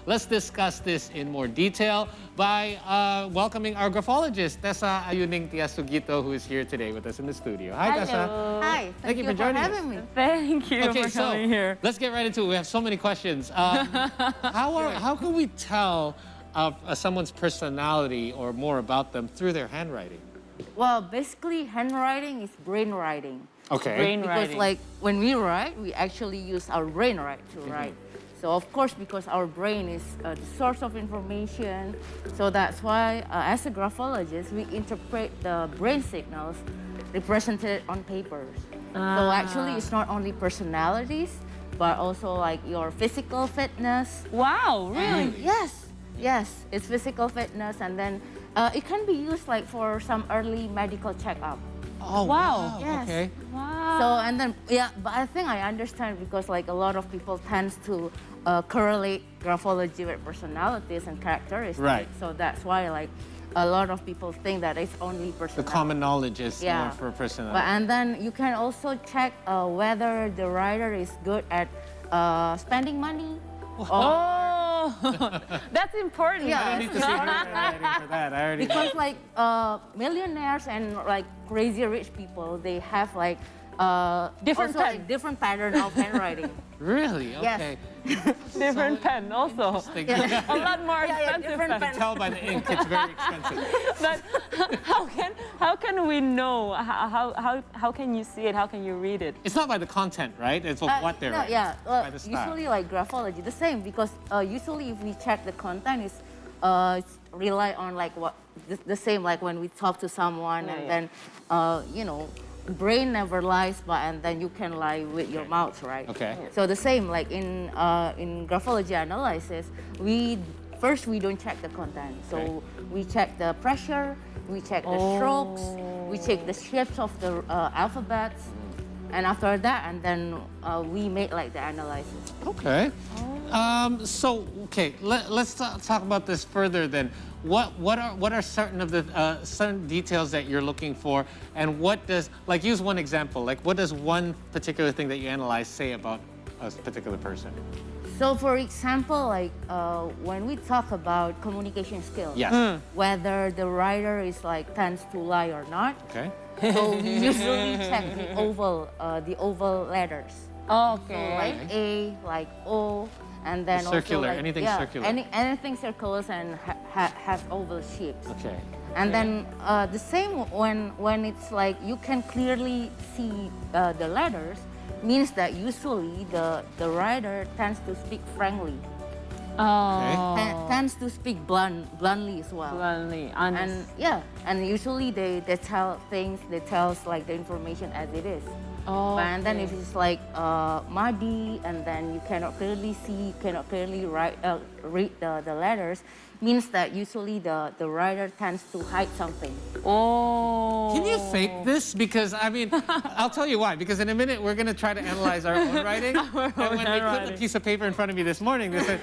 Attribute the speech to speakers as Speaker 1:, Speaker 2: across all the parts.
Speaker 1: let's discuss this in more detail by welcoming our graphologist, Tessa Ayuningtyas Sugito, who is here today with us in the studio. Hi, Tessa.
Speaker 2: Hi, thank you for
Speaker 1: joining
Speaker 2: having me.
Speaker 3: Thank you for coming here.
Speaker 1: Let's get right into it. We have so many questions. How can we tell someone's personality or more about them through their handwriting?
Speaker 2: Well, basically, handwriting is brain writing.
Speaker 1: Okay.
Speaker 3: Brain
Speaker 2: Because
Speaker 3: writing.
Speaker 2: like when we write, we actually use our brain to write. So of course, because our brain is the source of information, so that's why as a graphologist, we interpret the brain signals represented on papers. So actually, it's not only personalities, but also like your physical fitness.
Speaker 3: Wow, really?
Speaker 2: Yes, it's physical fitness, and then it can be used like for some early medical checkup.
Speaker 1: Oh,
Speaker 3: Wow.
Speaker 2: Yes.
Speaker 1: Okay.
Speaker 3: Wow.
Speaker 2: So and then but I think I understand because like a lot of people tends to correlate graphology with personalities and characteristics.
Speaker 1: Right.
Speaker 2: So that's why like a lot of people think that it's only
Speaker 1: The
Speaker 2: personality.
Speaker 1: common knowledge is more
Speaker 2: Yeah.
Speaker 1: for personality.
Speaker 2: But and then you can also check whether the writer is good at spending money.
Speaker 3: Oh, that's important.
Speaker 2: Yeah.
Speaker 1: I don't need to see your handwriting for that. I already know.
Speaker 2: Because like millionaires and like crazy rich people, they have like
Speaker 3: Different
Speaker 2: also,
Speaker 3: pen.
Speaker 2: like, different pattern of handwriting.
Speaker 1: Really?
Speaker 2: Yes.
Speaker 1: Okay.
Speaker 3: Different pen also.
Speaker 1: Interesting.
Speaker 3: A lot more
Speaker 2: Yeah,
Speaker 3: expensive
Speaker 2: different
Speaker 3: pen.
Speaker 2: pen.
Speaker 1: Tell by the ink, it's very expensive.
Speaker 3: But how can we know? How can you see it? How can you read it?
Speaker 1: It's not by the content, right? It's what they're
Speaker 2: No,
Speaker 1: writing.
Speaker 2: yeah.
Speaker 1: By the style.
Speaker 2: Usually like graphology, the same because usually if we check the content, it's rely on like what the same like when we talk to someone and then you know brain never lies, but and then you can lie with your mouth, right?
Speaker 1: Okay.
Speaker 2: So the same like in graphology analysis, we don't check the content, so
Speaker 1: Okay.
Speaker 2: we check the pressure, we check the strokes, we check the shapes of the alphabets. And after that, and then we make like the analysis.
Speaker 1: Okay. Let's talk about this further then. What are certain of the certain details that you're looking for, and what does, like, use one example, like what does one particular thing that you analyze say about a particular person?
Speaker 2: So for example, like when we talk about communication skills,
Speaker 1: Yes.
Speaker 2: whether the writer is like tends to lie or not,
Speaker 1: Okay.
Speaker 2: so we usually check the oval letters. So
Speaker 3: Okay.
Speaker 2: like A, like O, and then
Speaker 1: Circular,
Speaker 2: also like,
Speaker 1: anything circular.
Speaker 2: anything circulars and has oval shapes.
Speaker 1: Okay.
Speaker 2: And then the same when it's like you can clearly see the letters, means that usually the writer tends to speak frankly,
Speaker 3: Oh.
Speaker 2: tends to speak bluntly as well.
Speaker 3: Bluntly, honest.
Speaker 2: And yeah, and usually they tell things, they tell like the information as it is.
Speaker 3: Oh,
Speaker 2: And then if it's like muddy and then you cannot clearly see, cannot clearly read the letters, means that usually the writer tends to hide something.
Speaker 3: Oh.
Speaker 1: Can you fake this? Because, I mean, I'll tell you why. Because in a minute, we're going to try to analyze our own writing. And when they put the
Speaker 3: handwriting.
Speaker 1: piece of paper in front of me this morning, they said,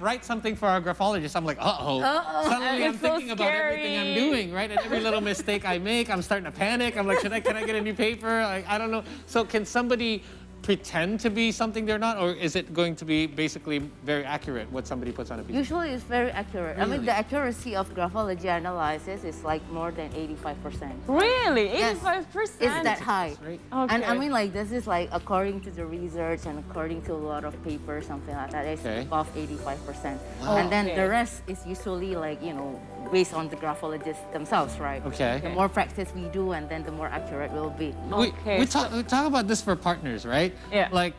Speaker 1: write something for our graphologist. I'm like, uh-oh. Suddenly I'm
Speaker 3: It's so
Speaker 1: thinking about everything I'm
Speaker 3: scary.
Speaker 1: doing, right? And every little mistake I make, I'm starting to panic. I'm like, can I get a new paper? Like, I don't know. So can somebody pretend to be something they're not? Or is it going to be basically very accurate what somebody puts on a piece?
Speaker 2: Usually it's very accurate. I
Speaker 1: Really?
Speaker 2: mean, the accuracy of graphology analysis is like more than 85%.
Speaker 3: Really?
Speaker 2: Yes.
Speaker 3: 85%?
Speaker 2: It's that high.
Speaker 1: Right?
Speaker 2: And I
Speaker 3: Okay.
Speaker 2: mean, like, this is like according to the research and according to a lot of papers, something like that, it's
Speaker 1: Okay.
Speaker 2: above 85%.
Speaker 1: Wow.
Speaker 2: And then
Speaker 3: Okay.
Speaker 2: the rest is usually like, you know, based on the graphologists themselves, right?
Speaker 1: Okay.
Speaker 2: The more practice we do, and then the more accurate we'll be.
Speaker 3: Okay,
Speaker 1: We talk about this for partners, right?
Speaker 3: Yeah.
Speaker 1: Like,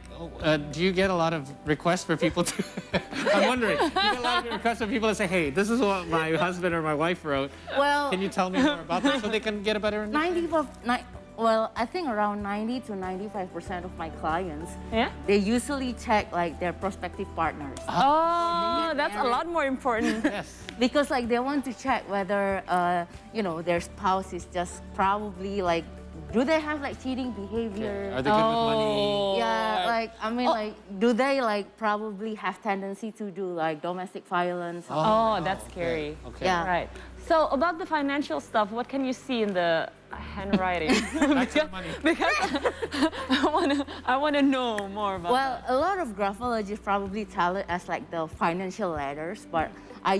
Speaker 1: do you get a lot of requests for people to... I'm wondering, do you get a lot of requests for people to say, hey, this is what my husband or my wife wrote.
Speaker 2: Well,
Speaker 1: Can you tell me more about this so they can get a better understanding?
Speaker 2: well, I think around 90 to 95% of my clients,
Speaker 3: Yeah?
Speaker 2: they usually check like their prospective partners.
Speaker 3: Oh, that's a lot more important.
Speaker 1: Yes.
Speaker 2: Because like they want to check whether you know, their spouse is just probably like, do they have like cheating behavior?
Speaker 1: Are they good with money?
Speaker 2: Yeah, like I mean, like, do they like probably have tendency to do like domestic violence?
Speaker 3: Oh, that's scary.
Speaker 1: Okay.
Speaker 2: Yeah.
Speaker 3: Right. So about the financial stuff, what can you see in the handwriting?
Speaker 1: That's the money.
Speaker 3: Because I wanna know more about
Speaker 2: Well,
Speaker 3: that.
Speaker 2: a lot of graphologists probably tell it as like the financial letters, but I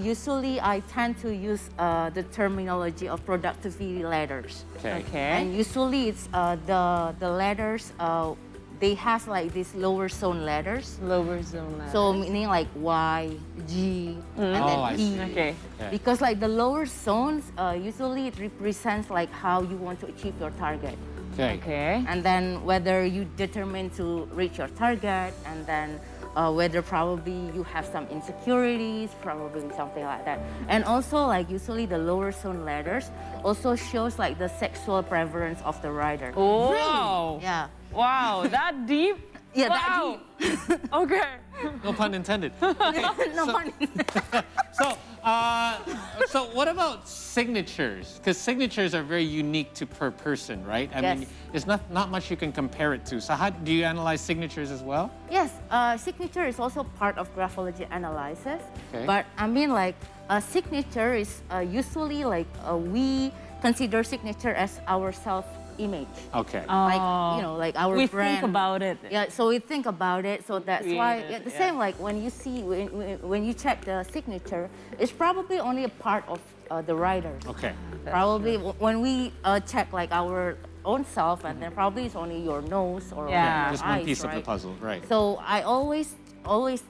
Speaker 2: tend to use the terminology of productivity letters.
Speaker 1: Okay.
Speaker 3: Okay.
Speaker 2: And usually it's the letters, they have like these lower zone letters.
Speaker 3: Lower zone letter.
Speaker 2: So meaning like Y, G, and
Speaker 1: Oh,
Speaker 2: then
Speaker 1: I
Speaker 2: E.
Speaker 1: see.
Speaker 3: Okay.
Speaker 1: Okay.
Speaker 2: Because like the lower zones, usually it represents like how you want to achieve your target.
Speaker 1: Okay.
Speaker 3: Okay.
Speaker 2: And then whether you determine to reach your target, and then whether probably you have some insecurities, probably something like that. And also like usually the lower zone letters also shows like the sexual preference of the writer.
Speaker 3: Oh, wow.
Speaker 2: Yeah.
Speaker 3: Wow, that deep?
Speaker 2: Yeah,
Speaker 3: wow.
Speaker 2: that deep.
Speaker 3: Okay.
Speaker 1: No pun intended.
Speaker 2: No funny.
Speaker 1: So, so what about signatures? Because signatures are very unique to per person, right? I mean,
Speaker 2: Yes.
Speaker 1: there's not much you can compare it to. So how do you analyze signatures as well?
Speaker 2: Yes, signature is also part of graphology analysis.
Speaker 1: Okay.
Speaker 2: But I mean, like, a signature is usually like we consider signature as our self-image.
Speaker 1: Okay.
Speaker 2: Like, you know, like our
Speaker 3: We
Speaker 2: brand.
Speaker 3: think about it.
Speaker 2: Yeah, so we think about it. So that's why
Speaker 3: Create it,
Speaker 2: the
Speaker 3: yeah.
Speaker 2: same like when you see when you check the signature, it's probably only a part of the writers.
Speaker 1: Okay.
Speaker 2: Probably when we check like our own self, and then probably it's only your nose or
Speaker 3: Yeah.
Speaker 2: your
Speaker 1: Just one
Speaker 2: eyes,
Speaker 1: piece of the
Speaker 2: right?
Speaker 1: puzzle, right?
Speaker 2: So I always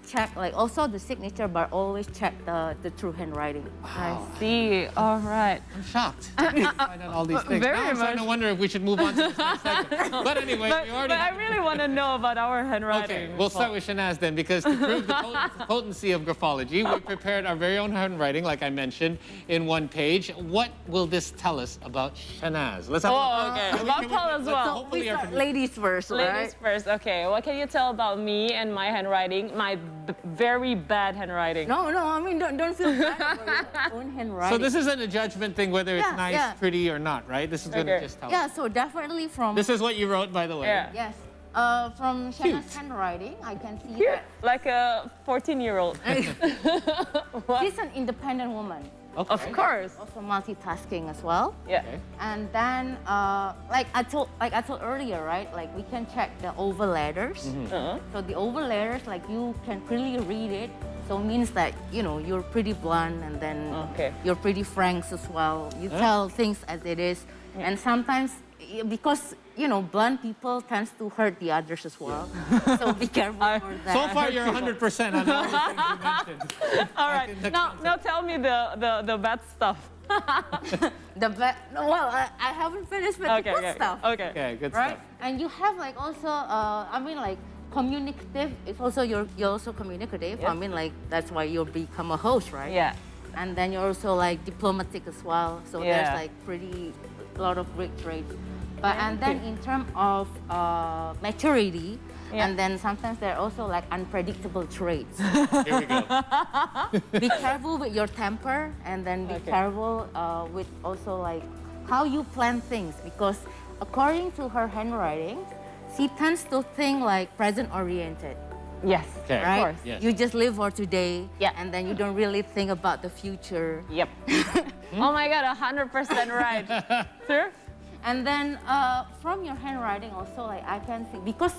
Speaker 2: check like also the signature, but always check the true handwriting.
Speaker 3: I see. All right.
Speaker 1: I'm shocked. I find out all these things.
Speaker 3: Very
Speaker 1: Now I'm starting to
Speaker 3: much.
Speaker 1: wonder if we should move on to this next segment. But anyway,
Speaker 3: But,
Speaker 1: we already.
Speaker 3: but I really want to know about our handwriting.
Speaker 1: Okay, we'll start with Shanaz then, because to prove the potency of graphology, we prepared our very own handwriting, like I mentioned, in one page. What will this tell us about Shanaz? Let's have a
Speaker 3: Oh,
Speaker 1: look.
Speaker 3: okay.
Speaker 1: Can we-
Speaker 3: About
Speaker 1: can we-
Speaker 3: Paul as
Speaker 1: let's
Speaker 3: well.
Speaker 1: hopefully
Speaker 2: We
Speaker 1: our
Speaker 2: start
Speaker 1: produ-
Speaker 2: ladies first,
Speaker 3: Ladies
Speaker 2: right?
Speaker 3: first. Okay. What can you tell about me and my handwriting? My very bad handwriting.
Speaker 2: No, I mean don't feel bad about your own handwriting.
Speaker 1: So this isn't a judgment thing, whether it's
Speaker 2: Yeah,
Speaker 1: nice,
Speaker 2: yeah.
Speaker 1: pretty, or not, right? This is going to
Speaker 3: Okay.
Speaker 1: just tell
Speaker 2: yeah,
Speaker 1: us.
Speaker 2: so definitely from
Speaker 1: This is what you wrote, by the way.
Speaker 3: Yeah.
Speaker 2: yes, from
Speaker 1: Cute.
Speaker 2: Shanna's handwriting, I can see
Speaker 3: Here,
Speaker 2: that
Speaker 3: like a 14-year-old.
Speaker 2: she's an independent woman,
Speaker 1: Okay.
Speaker 3: Of course.
Speaker 2: also multitasking as well.
Speaker 3: Yeah.
Speaker 1: Okay.
Speaker 2: And then, like I told earlier, right? Like we can check the oval letters.
Speaker 3: Uh-huh.
Speaker 2: So the oval letters, like you can clearly read it. So it means that you know you're pretty blunt, and then
Speaker 3: Okay.
Speaker 2: you're pretty frank as well. You tell things as it is, and sometimes because you know blunt people tends to hurt the others as well. So be careful for that.
Speaker 1: So far, you're 100% on all the things you mentioned.
Speaker 3: All right.
Speaker 1: in the
Speaker 3: Now tell me the bad stuff.
Speaker 2: Well, I haven't finished with the good stuff.
Speaker 3: Okay.
Speaker 1: Okay, good
Speaker 2: Right?
Speaker 1: stuff.
Speaker 2: And you have like also, I mean like communicative. It's also you're also communicative.
Speaker 3: Yes.
Speaker 2: I mean like that's why you become a host, right?
Speaker 3: Yeah.
Speaker 2: And then you're also like diplomatic as well. So
Speaker 3: Yeah.
Speaker 2: there's like a lot of great traits. But and then in terms of maturity,
Speaker 3: Yeah.
Speaker 2: and then sometimes there are also like unpredictable traits.
Speaker 1: Here we go.
Speaker 2: Be careful with your temper, and then be
Speaker 3: Okay.
Speaker 2: careful with also like how you plan things, because according to her handwriting, she tends to think like present oriented,
Speaker 3: Yes.
Speaker 1: Okay.
Speaker 3: Of
Speaker 2: right?
Speaker 3: course.
Speaker 1: Yes.
Speaker 2: You just live for today,
Speaker 3: Yeah.
Speaker 2: and then you don't really think about the future.
Speaker 3: Yep. Oh my God, 100% right. Sir?
Speaker 2: And then from your handwriting also, like I can see, because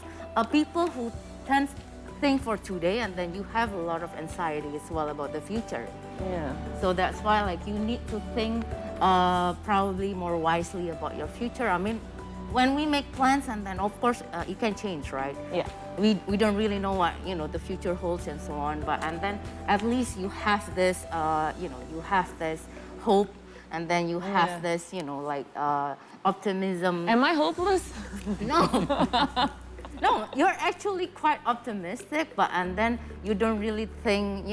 Speaker 2: people who tend to think for today, and then you have a lot of anxiety as well about the future.
Speaker 3: Yeah.
Speaker 2: So that's why like you need to think probably more wisely about your future. I mean, when we make plans, and then of course it can change, right?
Speaker 3: Yeah.
Speaker 2: We don't really know what the future holds and so on. But and then at least you have this you have this hope, and then you have
Speaker 3: Yeah.
Speaker 2: this like optimism.
Speaker 3: Am I hopeless?
Speaker 2: No. No, you're actually quite optimistic, but and then you don't really think,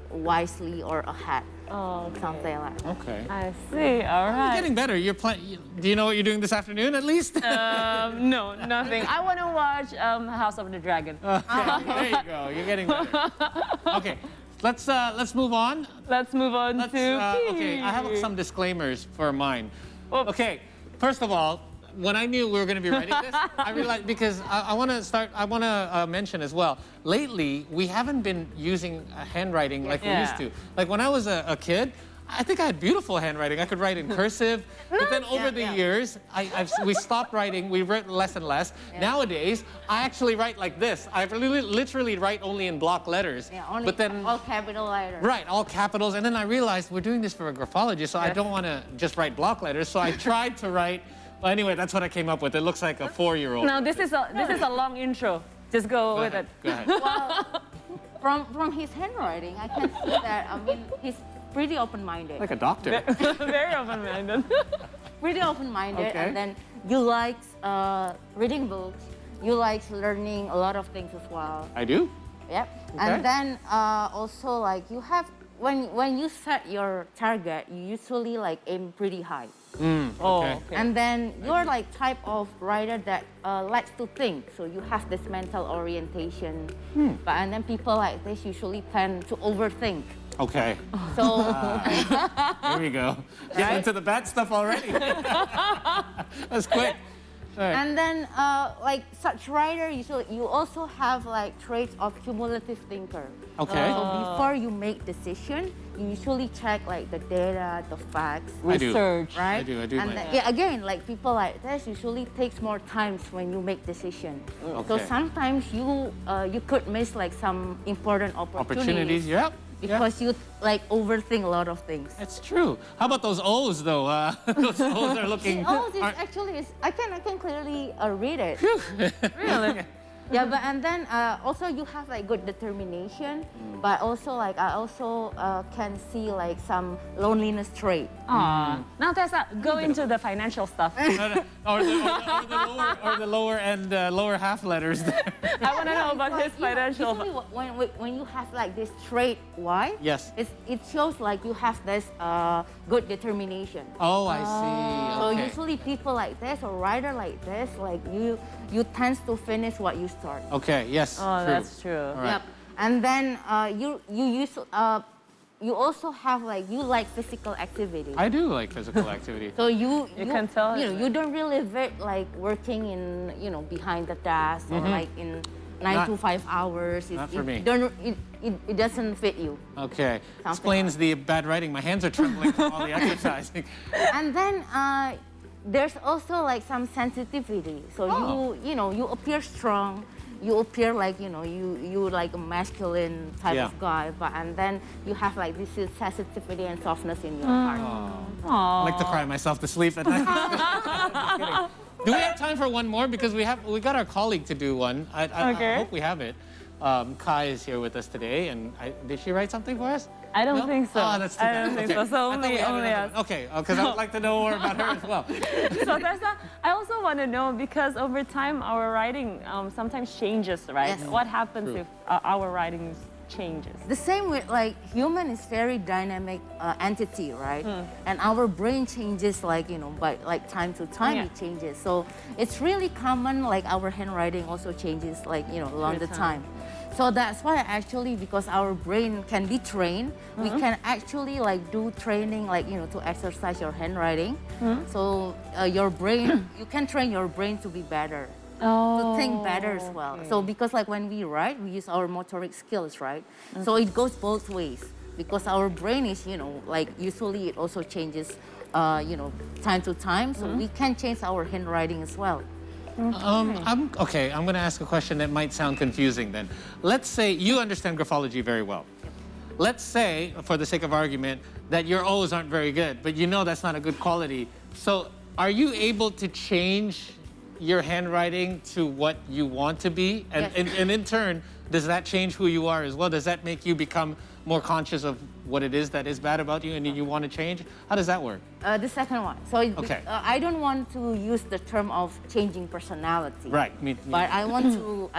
Speaker 2: wisely or ahead.
Speaker 3: Oh, okay.
Speaker 2: Something like that.
Speaker 1: Okay.
Speaker 3: I see. All
Speaker 1: You're
Speaker 3: right.
Speaker 1: getting better. Do you know what you're doing this afternoon, at least?
Speaker 3: No, nothing. I want to watch House of the Dragon.
Speaker 1: There you go. You're getting better. Okay. Let's move on.
Speaker 3: Let's move on
Speaker 1: Let's,
Speaker 3: to
Speaker 1: okay, I have some disclaimers for mine.
Speaker 3: Oops.
Speaker 1: Okay, first of all, when I knew we were going to be writing this, I realized, because I want to mention as well, lately, we haven't been using handwriting like we
Speaker 3: Yeah.
Speaker 1: used to. Like when I was a kid, I think I had beautiful handwriting. I could write in cursive. But then over the years, we stopped writing. We wrote less and less. Nowadays, I actually write like this. I literally write only in block letters.
Speaker 2: Yeah, only
Speaker 1: but then,
Speaker 2: all capital letters.
Speaker 1: right, all capitals. And then I realized we're doing this for a graphologist, so I don't want to just write block letters. So I tried to write. Well, anyway, that's what I came up with. It looks like a 4-year-old.
Speaker 3: Now this is a long intro. Just go with it.
Speaker 1: Go ahead.
Speaker 2: Well, from his handwriting, I can see that, I mean, he's pretty open-minded.
Speaker 1: Like a doctor.
Speaker 3: Very open-minded.
Speaker 2: Pretty open-minded,
Speaker 1: Okay.
Speaker 2: and then you like reading books. You like learning a lot of things as well.
Speaker 1: I do.
Speaker 2: Yep.
Speaker 1: Okay.
Speaker 2: And then also like you have when you set your target, you usually like aim pretty high.
Speaker 1: Okay.
Speaker 2: And then you're like type of writer that likes to think, so you have this mental orientation. But and then people like this usually tend to overthink.
Speaker 1: Okay.
Speaker 2: So
Speaker 1: Here we go. Getting into the bad stuff already. That's quick. All right.
Speaker 2: and then like such writer, you also have like traits of cumulative thinker.
Speaker 1: Okay.
Speaker 2: So before you make decision, you usually check like the data, the facts.
Speaker 1: I do.
Speaker 3: Research.
Speaker 2: Right?
Speaker 1: I do
Speaker 2: And
Speaker 1: my-
Speaker 2: then, yeah, again, like people like this usually takes more times when you make decision. So
Speaker 1: Okay.
Speaker 2: sometimes you could miss like some important
Speaker 1: Opportunities, yep.
Speaker 2: because you like overthink a lot of things.
Speaker 1: That's true. How about those O's though? Those O's are looking.
Speaker 2: Oh, this
Speaker 1: aren't-
Speaker 2: actually is. I can clearly read it.
Speaker 3: Really?
Speaker 2: Yeah, but and then also you have like good determination, but also like I also can see like some loneliness trait.
Speaker 3: Aw. Now Tessa, go into the financial stuff.
Speaker 1: or the lower and lower half letters there.
Speaker 3: I want to know about
Speaker 2: Like,
Speaker 3: his financial.
Speaker 2: usually when you have like this trait Y,
Speaker 1: Yes.
Speaker 2: it shows like you have this good determination.
Speaker 1: Oh, I see.
Speaker 2: So
Speaker 1: Okay.
Speaker 2: usually people like this or writer like this, like you tend to finish what you start.
Speaker 1: Okay. Yes.
Speaker 3: Oh,
Speaker 1: true.
Speaker 3: that's true.
Speaker 1: All right.
Speaker 2: Yep. And then you also have like you like physical activity.
Speaker 1: I do like physical activity.
Speaker 2: So you
Speaker 3: can tell
Speaker 2: you
Speaker 3: it,
Speaker 2: know you don't really like working in behind the desk or like in 9 to 5 hours.
Speaker 1: Not for me.
Speaker 2: It doesn't fit you.
Speaker 1: Okay. Explains the bad writing. My hands are trembling from all the exercising.
Speaker 2: And then there's also like some sensitivity. So
Speaker 1: Oh.
Speaker 2: you appear strong. You appear like you like a masculine type
Speaker 1: Yeah.
Speaker 2: of guy, but and then you have like this sensitivity and softness in your heart.
Speaker 1: I like to cry myself to sleep at night. Just kidding. Do we have time for one more? Because we got our colleague to do one. I
Speaker 3: Okay.
Speaker 1: hope we have it. Kai is here with us today, and did she write something for us?
Speaker 3: I don't
Speaker 1: No?
Speaker 3: think so.
Speaker 1: Oh, that's too
Speaker 3: I
Speaker 1: bad.
Speaker 3: don't think
Speaker 1: Okay.
Speaker 3: so. So
Speaker 1: I thought
Speaker 3: only
Speaker 1: we had
Speaker 3: only
Speaker 1: another
Speaker 3: us.
Speaker 1: one. Okay, because I would like to know more about her as well.
Speaker 3: So Tessa, I also want to know because over time our writing sometimes changes, right?
Speaker 2: Yes.
Speaker 3: What happens
Speaker 1: True.
Speaker 3: if our writing changes?
Speaker 2: The same with like human is very dynamic entity, right? And our brain changes like by like time to time
Speaker 3: Yeah.
Speaker 2: it changes. So it's really common like our handwriting also changes like along the
Speaker 3: Through
Speaker 2: time. So that's why actually because our brain can be trained, we can actually like do training like to exercise your handwriting. So your brain you can train your brain to be better. To think better as well.
Speaker 3: okay.
Speaker 2: So because like when we write, we use our motoric skills, right? So it goes both ways because our brain is, like usually it also changes, time to time. So we can change our handwriting as well.
Speaker 1: I'm going to ask a question that might sound confusing then. Let's say you understand graphology very well. Let's say, for the sake of argument, that your O's aren't very good, but you know that's not a good quality. So are you able to change your handwriting to what you want to be? And,
Speaker 2: Yes.
Speaker 1: and in turn, does that change who you are as well? Does that make you become more conscious of what it is that is bad about you and you want to change? How does that work?
Speaker 2: The second one. So
Speaker 1: Okay.
Speaker 2: I don't want to use the term of changing personality.
Speaker 1: Right.
Speaker 2: But I want to,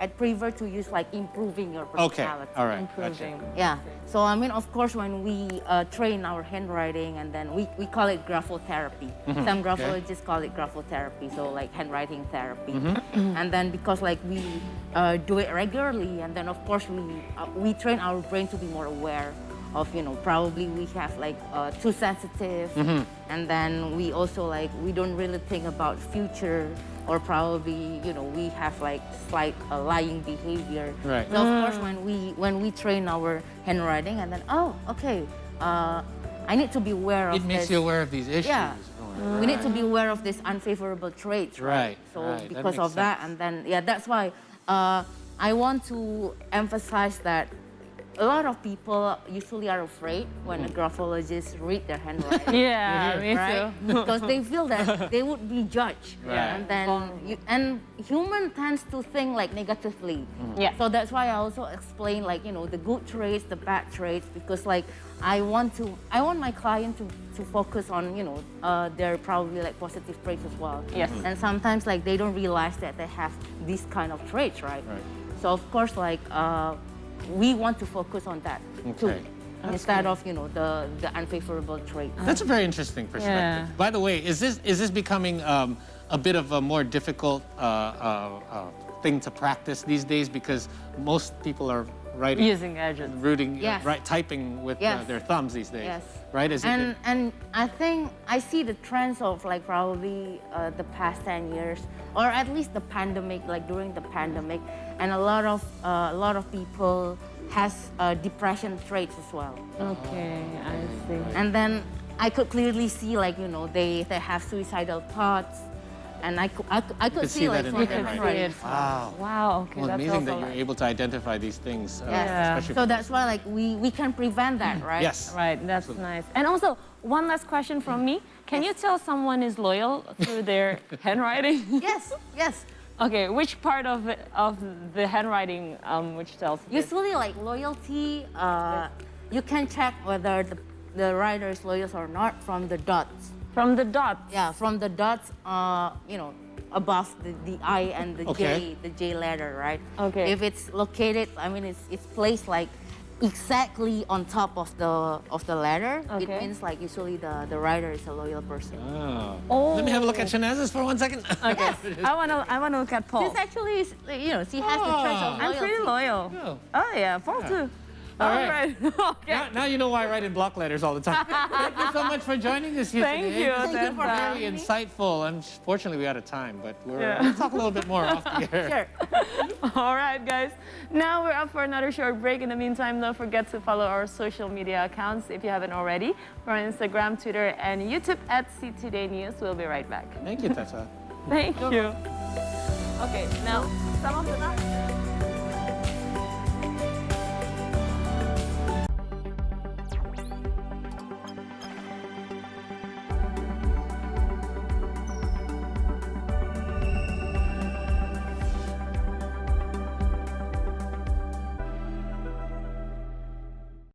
Speaker 2: I prefer to use like improving your
Speaker 1: Okay.
Speaker 2: personality.
Speaker 1: All right.
Speaker 3: Improving.
Speaker 1: Gotcha.
Speaker 2: Yeah. So I mean, of course, when we train our handwriting, and then we call it graphotherapy. Some graphologists call it graphotherapy, so like handwriting therapy. And then because like we do it regularly, and then of course we train our brain to be more aware of probably we have like too sensitive, and then we also like we don't really think about future. Or probably, we have like slight lying behavior.
Speaker 1: Right.
Speaker 2: So of course, when we train our handwriting, and then okay, I need to be aware of
Speaker 1: It makes
Speaker 2: this.
Speaker 1: you aware of these issues.
Speaker 2: Yeah.
Speaker 1: Oh,
Speaker 2: We need to be aware of this unfavorable traits, right?
Speaker 1: Right,
Speaker 2: So
Speaker 1: right. That
Speaker 2: because
Speaker 1: makes
Speaker 2: of that,
Speaker 1: sense.
Speaker 2: and then yeah, that's why I want to emphasize that a lot of people usually are afraid when a graphologist read their handwriting.
Speaker 3: Yeah, me
Speaker 2: Right?
Speaker 3: too.
Speaker 2: Because they feel that they would be judged.
Speaker 1: Right.
Speaker 2: And then and human tends to think like negatively.
Speaker 3: Yeah.
Speaker 2: So that's why I also explain like, you know, the good traits, the bad traits, because like I want my client to focus on, you know, their probably like positive traits as well.
Speaker 3: Yes.
Speaker 2: And sometimes like they don't realize that they have these kind of traits, right?
Speaker 1: Right.
Speaker 2: So of course like we want to focus on that too.
Speaker 1: Okay.
Speaker 2: Instead of, you know, the unfavorable traits.
Speaker 1: That's a very interesting perspective.
Speaker 3: Yeah.
Speaker 1: By the way, is this becoming a bit of a more difficult thing to practice these days because most people are writing,
Speaker 3: Using gadgets.
Speaker 2: Yes.
Speaker 1: typing with
Speaker 2: Yes.
Speaker 1: their thumbs these days,
Speaker 2: Yes.
Speaker 1: right?
Speaker 2: And I think I see the trends of like probably the past 10 years, or at least the pandemic, like during the pandemic, and a lot of people has depression traits as well.
Speaker 3: Okay, I see.
Speaker 2: And then I could clearly see like, you know, they have suicidal thoughts, and I could
Speaker 1: see
Speaker 2: see
Speaker 1: that
Speaker 2: like
Speaker 1: in
Speaker 2: from
Speaker 1: their
Speaker 2: their
Speaker 1: handwriting.
Speaker 2: traits.
Speaker 1: Wow.
Speaker 3: Wow, okay,
Speaker 1: Well,
Speaker 3: that's
Speaker 1: amazing
Speaker 3: also
Speaker 1: that you're able to identify these things.
Speaker 2: Yeah.
Speaker 1: especially
Speaker 2: So
Speaker 1: for-
Speaker 2: that's why like we can prevent that, right?
Speaker 1: Yes.
Speaker 3: Right, that's nice. And also, one last question from me. Can you tell someone is loyal through their handwriting?
Speaker 2: Yes. Yes.
Speaker 3: Okay, which part of the handwriting which tells this?
Speaker 2: Usually, like loyalty, you can check whether the writer is loyal or not from the dots.
Speaker 3: From the dots?
Speaker 2: Yeah, from the dots, you know, above the I and the
Speaker 1: Okay.
Speaker 2: J, the J letter, right?
Speaker 3: Okay.
Speaker 2: If it's located, I mean, it's placed like exactly on top of the letter, it
Speaker 3: Okay.
Speaker 2: means like usually the writer is a loyal person.
Speaker 1: Oh. Let me have a look at Shanaz's for 1 second.
Speaker 3: Okay, I wanna look at Paul.
Speaker 2: This actually is, you know, she has the traits of
Speaker 1: Oh.
Speaker 2: loyalty.
Speaker 3: I'm pretty loyal.
Speaker 1: Oh.
Speaker 3: Oh yeah, Paul too.
Speaker 1: All
Speaker 3: All
Speaker 1: right.
Speaker 3: right. Okay.
Speaker 1: Now you know why I write in block letters all the time. Thank you so much for joining us here
Speaker 3: Thank
Speaker 1: today.
Speaker 3: you,
Speaker 1: This
Speaker 2: Thank you for
Speaker 3: Tessa.
Speaker 2: having
Speaker 1: Very
Speaker 2: me.
Speaker 1: insightful. Unfortunately, we're out of time, but
Speaker 3: Yeah.
Speaker 1: we'll talk a little bit more off the air.
Speaker 2: Sure.
Speaker 3: All right, guys. Now we're up for another short break. In the meantime, don't forget to follow our social media accounts if you haven't already. We're on Instagram, Twitter, and YouTube at CToday News. We'll be right back.
Speaker 1: Thank you, Tessa.
Speaker 3: Thank you. Okay, now some of the